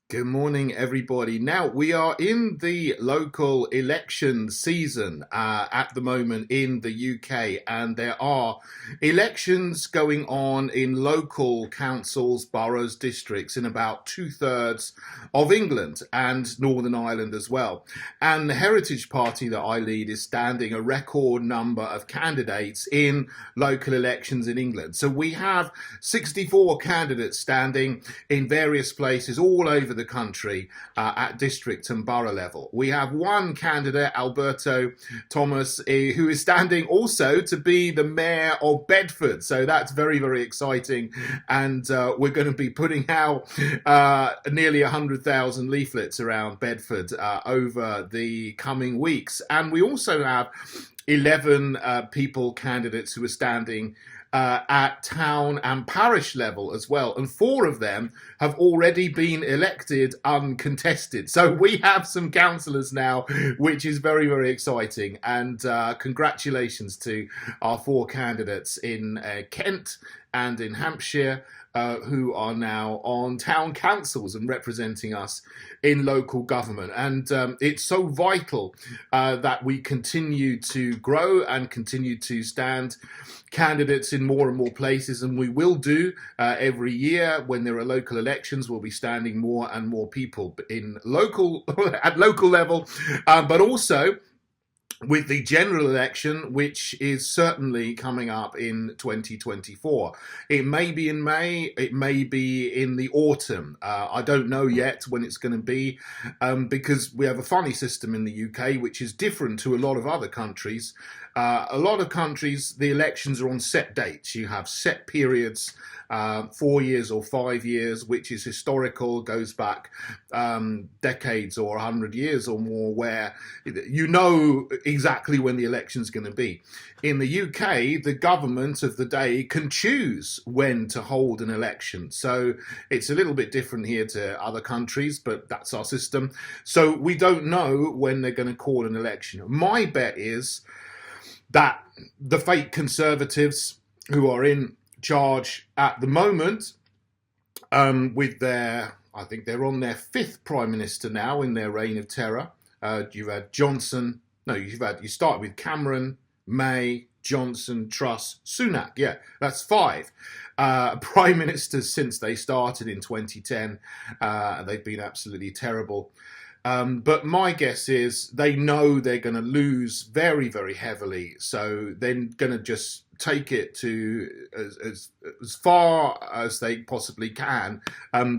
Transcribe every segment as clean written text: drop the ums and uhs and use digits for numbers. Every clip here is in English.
Good morning, everybody. Now, we are in the local election season at the moment in the UK, and there are elections going on in local councils, boroughs, districts in about two-thirds of England and Northern Ireland as well. And the Heritage Party that I lead is standing a record number of candidates in local elections in England. So we have 64 candidates standing in various places all over the country at district and borough level. We have one candidate, Alberto Thomas, who is standing also to be the mayor of Bedford. So that's very, very exciting. And we're going to be putting out nearly 100,000 leaflets around Bedford over the coming weeks. And we also have 11 candidates who are standing at town and parish level as well, and 4 of them have already been elected uncontested. So we have some councillors now, which is very, very exciting. And congratulations to our 4 candidates in Kent and in Hampshire, who are now on town councils and representing us in local government. And it's so vital that we continue to grow and continue to stand candidates in more and more places, and we will do every year. When there are local elections, we'll be standing more and more people in local at local level, but also with the general election, which is certainly coming up in 2024. It may be in May, it may be in the autumn. I don't know yet when it's going to be, because we have a funny system in the UK, which is different to a lot of other countries. A lot of countries, the elections are on set dates. You have set periods, 4 years or 5 years, which is historical, goes back decades or 100 years or more, where you know exactly when the election's going to be. In the UK, the government of the day can choose when to hold an election. So it's a little bit different here to other countries, but that's our system. So we don't know when they're going to call an election. My bet is that the fake Conservatives who are in charge at the moment, with I think they're on their 5th Prime Minister now in their reign of terror. You've had Johnson, you start with Cameron, May, Johnson, Truss, Sunak. Yeah, that's 5 Prime Ministers since they started in 2010. They've been absolutely terrible. But my guess is they know they're going to lose very, very heavily. So they're going to just take it to as far as they possibly can,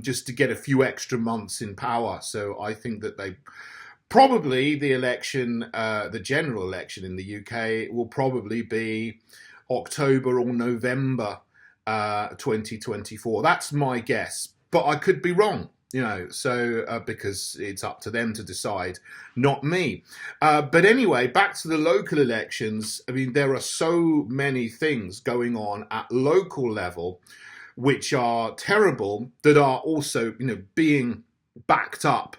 just to get a few extra months in power. So I think that they probably the election, the general election in the UK will probably be October or November 2024. That's my guess, but I could be wrong. Because it's up to them to decide, not me. But anyway, back to the local elections. I mean, there are so many things going on at local level which are terrible, that are also, being backed up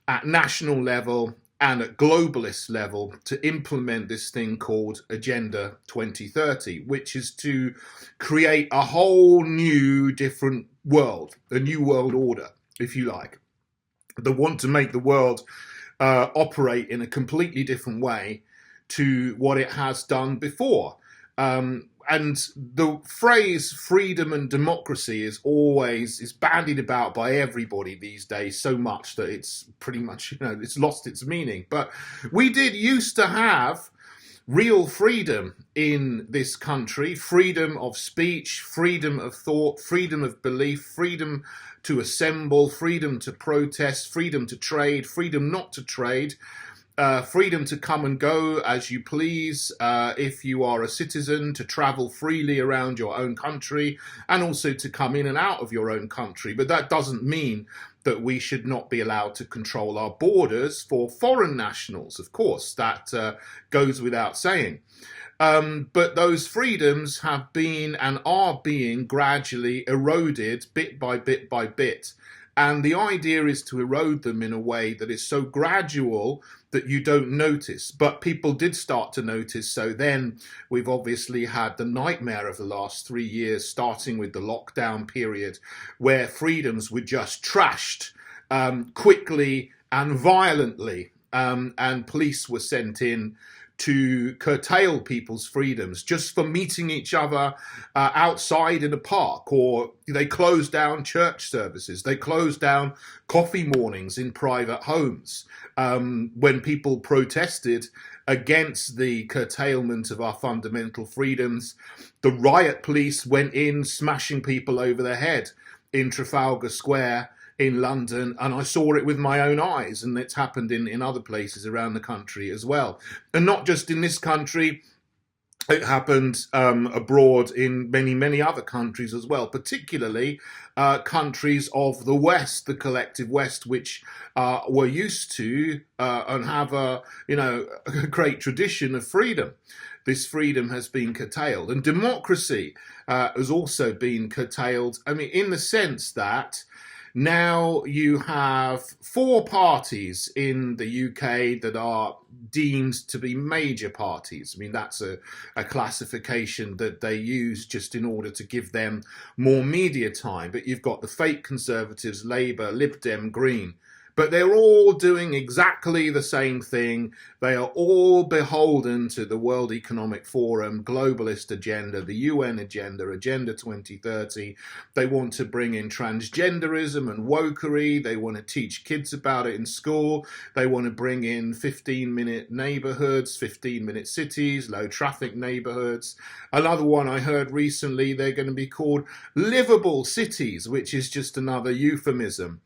at national level and at globalist level to implement this thing called Agenda 2030, which is to create a whole new different world, a new world order, if you like. They want to make the world operate in a completely different way to what it has done before. And the phrase freedom and democracy is bandied about by everybody these days so much that it's pretty much, it's lost its meaning. But we did used to have real freedom in this country: freedom of speech, freedom of thought, freedom of belief, freedom to assemble, freedom to protest, freedom to trade, freedom not to trade, freedom to come and go as you please if you are a citizen, to travel freely around your own country, and also to come in and out of your own country. But that doesn't mean that we should not be allowed to control our borders for foreign nationals. Of course, that goes without saying. But those freedoms have been and are being gradually eroded bit by bit by bit. And the idea is to erode them in a way that is so gradual that you don't notice. But people did start to notice. So then we've obviously had the nightmare of the last 3 years, starting with the lockdown period, where freedoms were just trashed quickly and violently, and police were sent in to curtail people's freedoms just for meeting each other outside in a park, or they closed down church services, they closed down coffee mornings in private homes when people protested against the curtailment of our fundamental freedoms. The riot police went in smashing people over the head in Trafalgar Square in London, and I saw it with my own eyes, and it's happened in other places around the country as well. And not just in this country, it happened abroad in many, many other countries as well, particularly countries of the West, the collective West, which were used to and have a great tradition of freedom. This freedom has been curtailed, and democracy has also been curtailed. I mean, in the sense that now you have 4 parties in the UK that are deemed to be major parties. I mean, that's a classification that they use just in order to give them more media time. But you've got the fake Conservatives, Labour, Lib Dem, Green. But they're all doing exactly the same thing. They are all beholden to the World Economic Forum, globalist agenda, the UN agenda, Agenda 2030. They want to bring in transgenderism and wokery. They want to teach kids about it in school. They want to bring in 15-minute neighborhoods, 15-minute cities, low traffic neighborhoods. Another one I heard recently, they're going to be called livable cities, which is just another euphemism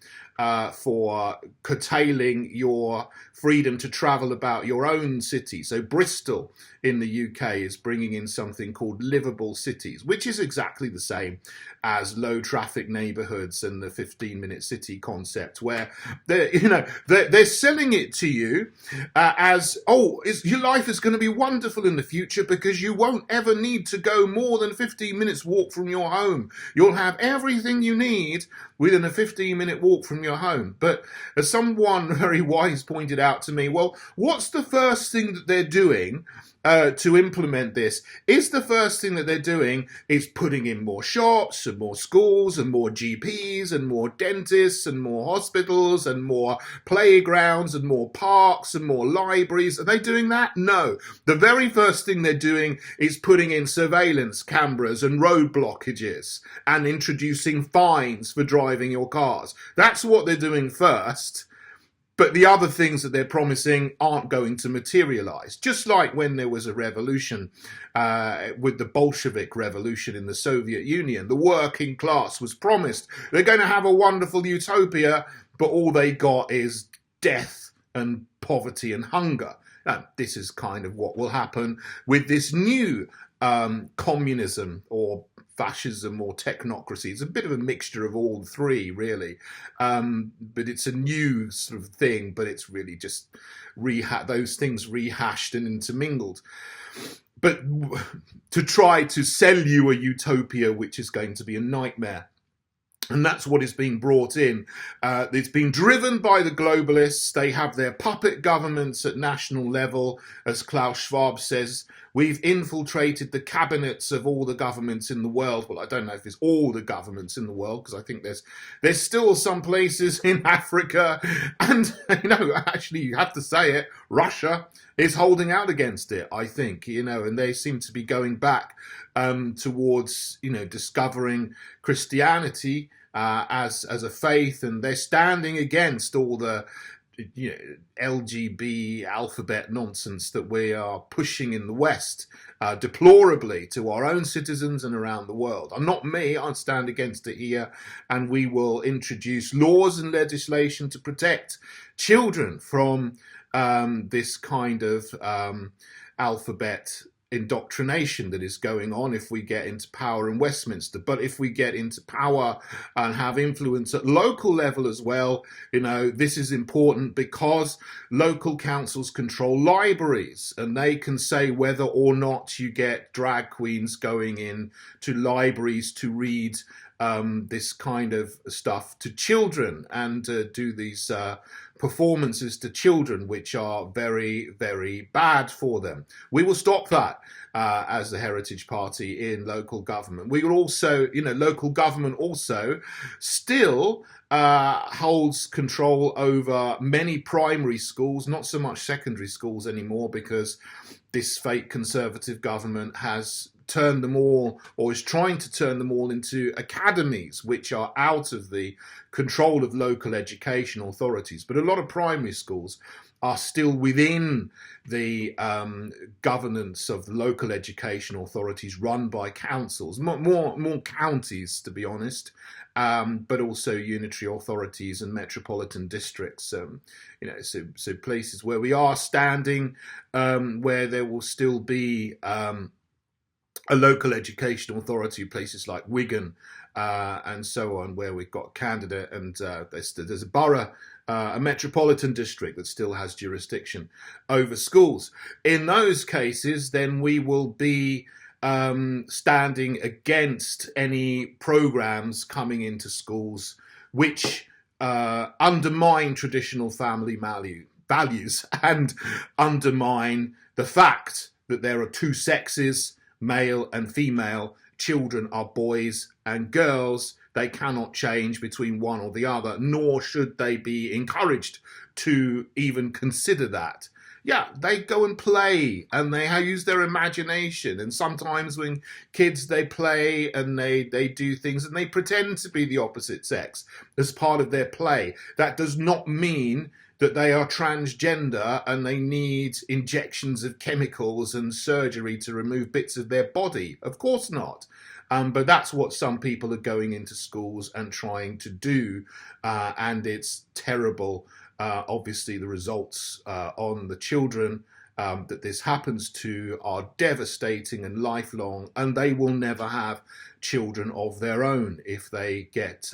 for curtailing your freedom to travel about your own city. So Bristol in the UK is bringing in something called livable cities, which is exactly the same as low traffic neighborhoods and the 15-minute city concept, where they're selling it to you as, your life is going to be wonderful in the future because you won't ever need to go more than 15 minutes walk from your home. You'll have everything you need within a 15-minute walk from your home. But as someone very wise pointed out to me, well, what's the first thing that they're doing to implement this? Is the first thing that they're doing is putting in more shops and more schools and more GPs and more dentists and more hospitals and more playgrounds and more parks and more libraries? Are they doing that? No. The very first thing they're doing is putting in surveillance cameras and road blockages and introducing fines for driving your cars. That's what they're doing first. But the other things that they're promising aren't going to materialize. Just like when there was a revolution with the Bolshevik revolution in the Soviet Union, the working class was promised they're going to have a wonderful utopia, but all they got is death and poverty and hunger. Now, this is kind of what will happen with this new communism or fascism or technocracy. It's a bit of a mixture of all 3, really. But it's a new sort of thing, but it's really just those things rehashed and intermingled. But to try to sell you a utopia which is going to be a nightmare. And that's what is being brought in. It's being driven by the globalists. They have their puppet governments at national level. As Klaus Schwab says, we've infiltrated the cabinets of all the governments in the world. Well, I don't know if it's all the governments in the world, because I think there's still some places in Africa. And, actually, you have to say it, Russia is holding out against it, I think, and they seem to be going back towards, discovering Christianity as a faith, and they're standing against all the LGB alphabet nonsense that we are pushing in the West deplorably to our own citizens and around the world. I'm not me, I'll stand against it here, and we will introduce laws and legislation to protect children from this kind of alphabet indoctrination that is going on if we get into power in Westminster. But if we get into power and have influence at local level as well, this is important because local councils control libraries, and they can say whether or not you get drag queens going in to libraries to read this kind of stuff to children and do these performances to children, which are very, very bad for them. We will stop that as the Heritage Party in local government. We will also, local government also still holds control over many primary schools, not so much secondary schools anymore, because this fake Conservative government has turned them all, or is trying to turn them all, into academies, which are out of the control of local education authorities. But a lot of primary schools are still within the governance of the local education authorities, run by councils, more counties, to be honest, but also unitary authorities and metropolitan districts. So places where we are standing, where there will still be a local education authority, places like Wigan and so on, where we've got a candidate, and there's a borough, a metropolitan district that still has jurisdiction over schools. In those cases, then we will be standing against any programs coming into schools which undermine traditional family values and undermine the fact that there are two sexes, male and female. Children are boys and girls. They cannot change between one or the other, nor should they be encouraged to even consider that. Yeah, they go and play and they use their imagination. And sometimes when kids, they play and they do things and they pretend to be the opposite sex as part of their play. That does not mean that they are transgender and they need injections of chemicals and surgery to remove bits of their body. Of course not. But that's what some people are going into schools and trying to do. And it's terrible. Obviously, the results on the children that this happens to are devastating and lifelong, and they will never have children of their own if they get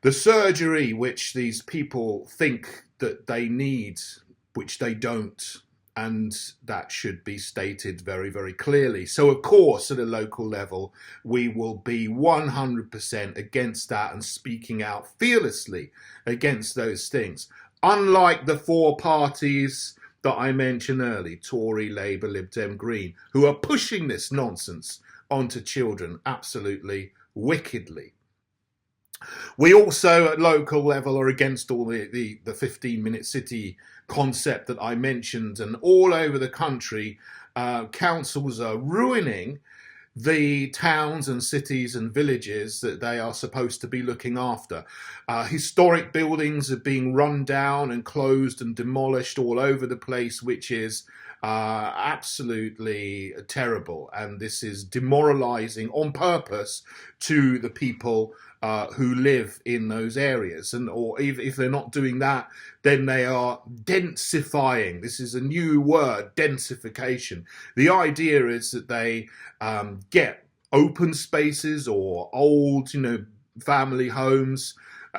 the surgery which these people think that they need, which they don't. And that should be stated very, very clearly. So, of course, at a local level, we will be 100% against that and speaking out fearlessly against those things. Unlike the four parties that I mentioned earlier, Tory, Labour, Lib Dem, Green, who are pushing this nonsense onto children absolutely wickedly. We also, at local level, are against all the 15-minute city concept that I mentioned, and all over the country, councils are ruining the towns and cities and villages that they are supposed to be looking after. Historic buildings are being run down and closed and demolished all over the place, which is absolutely terrible. And this is demoralizing on purpose to the people who live in those areas. And or if they're not doing that, then they are densifying. This is a new word, densification. The idea is that they get open spaces or old, family homes.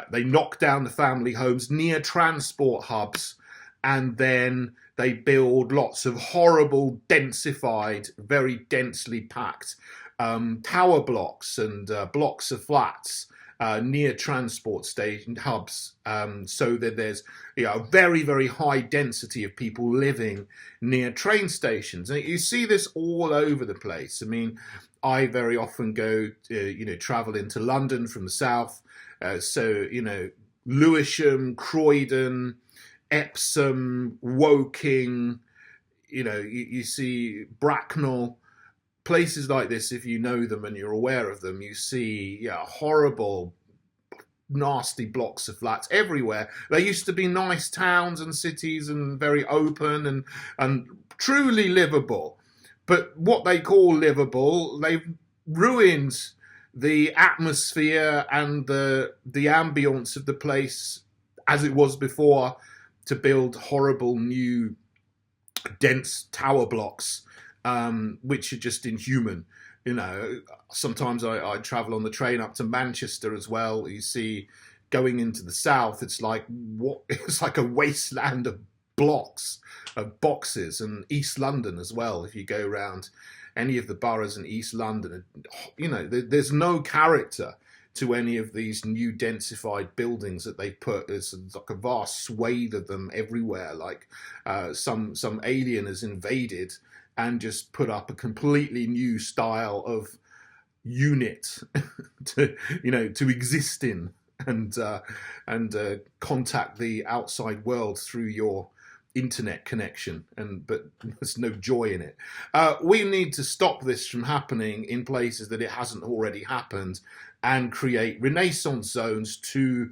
They knock down the family homes near transport hubs, and then they build lots of horrible, densified, very densely packed tower blocks and blocks of flats near transport station hubs, so that there's a very, very high density of people living near train stations. And you see this all over the place. I mean, I very often go, travel into London from the south. So, Lewisham, Croydon, Epsom, Woking, you see Bracknell, places like this. If you know them and you're aware of them, you see horrible, nasty blocks of flats everywhere. They used to be nice towns and cities and very open and truly livable. But what they call livable, they've ruined the atmosphere and the ambience of the place as it was before, to build horrible new dense tower blocks, which are just inhuman. Sometimes I travel on the train up to Manchester as well. You see, going into the south, it's like a wasteland of blocks of boxes, and East London as well. If you go around any of the boroughs in East London, you know, there's no character to any of these new densified buildings that they put. There's like a vast swathe of them everywhere, like some alien has invaded and just put up a completely new style of unit to, you know, to exist in and contact the outside world through your internet connection, but there's no joy in it. We need to stop this from happening in places that it hasn't already happened, and create renaissance zones to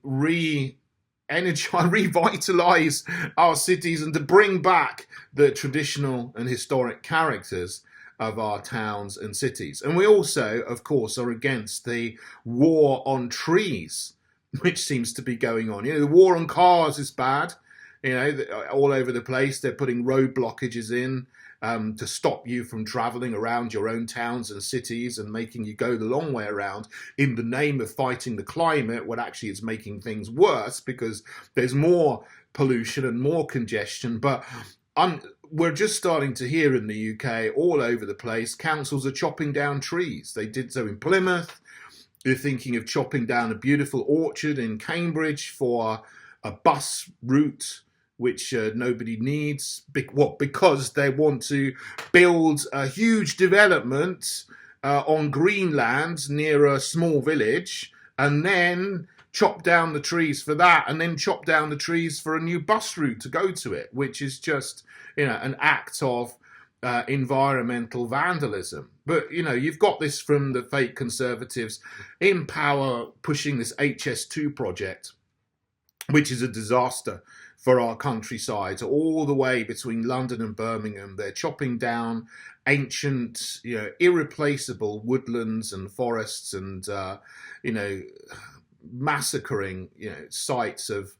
revitalize our cities and to bring back the traditional and historic characters of our towns and cities. And we also, of course, are against the war on trees, which seems to be going on. You know, the war on cars is bad. You know, all over the place, they're putting road blockages in to stop you from traveling around your own towns and cities and making you go the long way around in the name of fighting the climate, when actually it's making things worse because there's more pollution and more congestion. But we're just starting to hear in the UK, all over the place, councils are chopping down trees. They did so in Plymouth. They're thinking of chopping down a beautiful orchard in Cambridge for a bus route, which nobody needs, because they want to build a huge development on Greenland near a small village, and then chop down the trees for that, and then chop down the trees for a new bus route to go to it, which is just, you know, an act of environmental vandalism. But, you know, you've got this from the fake Conservatives in power pushing this HS2 project, which is a disaster for our countryside, all the way between London and Birmingham. They're chopping down ancient, you know, irreplaceable woodlands and forests, and you know, massacring, you know, sites of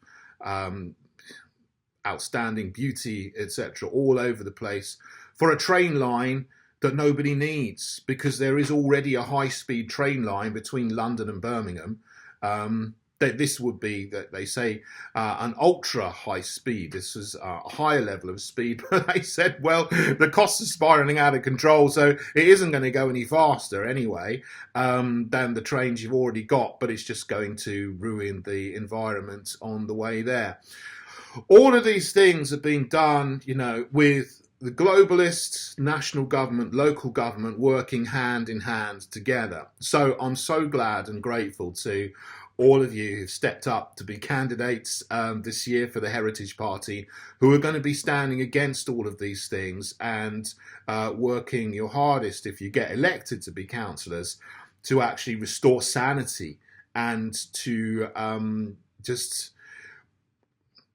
outstanding beauty, etc., all over the place for a train line that nobody needs, because there is already a high-speed train line between London and Birmingham. This would be, that they say, an ultra high speed. This is a higher level of speed, but they said, well, the costs are spiraling out of control, so it isn't going to go any faster anyway than the trains you've already got, but it's just going to ruin the environment on the way there. All of these things are being done, you know, with the globalists, national government, local government working hand in hand together. So I'm so glad and grateful to all of you who've stepped up to be candidates this year for the Heritage Party, who are going to be standing against all of these things and working your hardest, if you get elected to be councillors, to actually restore sanity and to just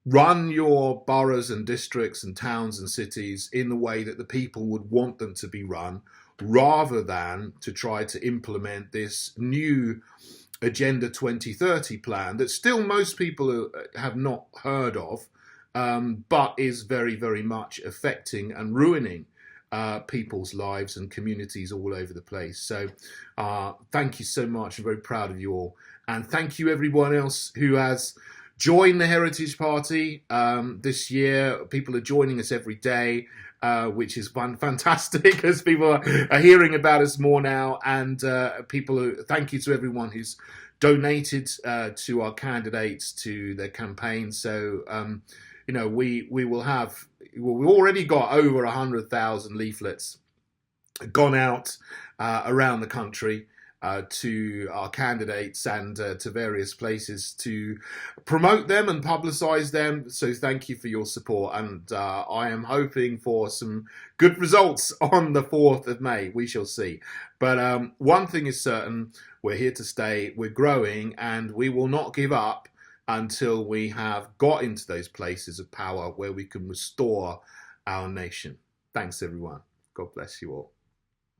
run your boroughs and districts and towns and cities in the way that the people would want them to be run, rather than to try to implement this new Agenda 2030 plan that still most people have not heard of, but is very, very much affecting and ruining people's lives and communities all over the place. So thank you so much. I'm very proud of you all. And thank you everyone else who has joined the Heritage Party this year. People are joining us every day, which is fantastic, as people are hearing about us more now. And thank you to everyone who's donated to our candidates, to their campaigns. So, you know, we already got over 100,000 leaflets gone out around the country to our candidates and to various places to promote them and publicise them. So thank you for your support, and I am hoping for some good results on the 4th of May. We shall see. But one thing is certain, we're here to stay, we're growing, and we will not give up until we have got into those places of power where we can restore our nation. Thanks everyone. God bless you all.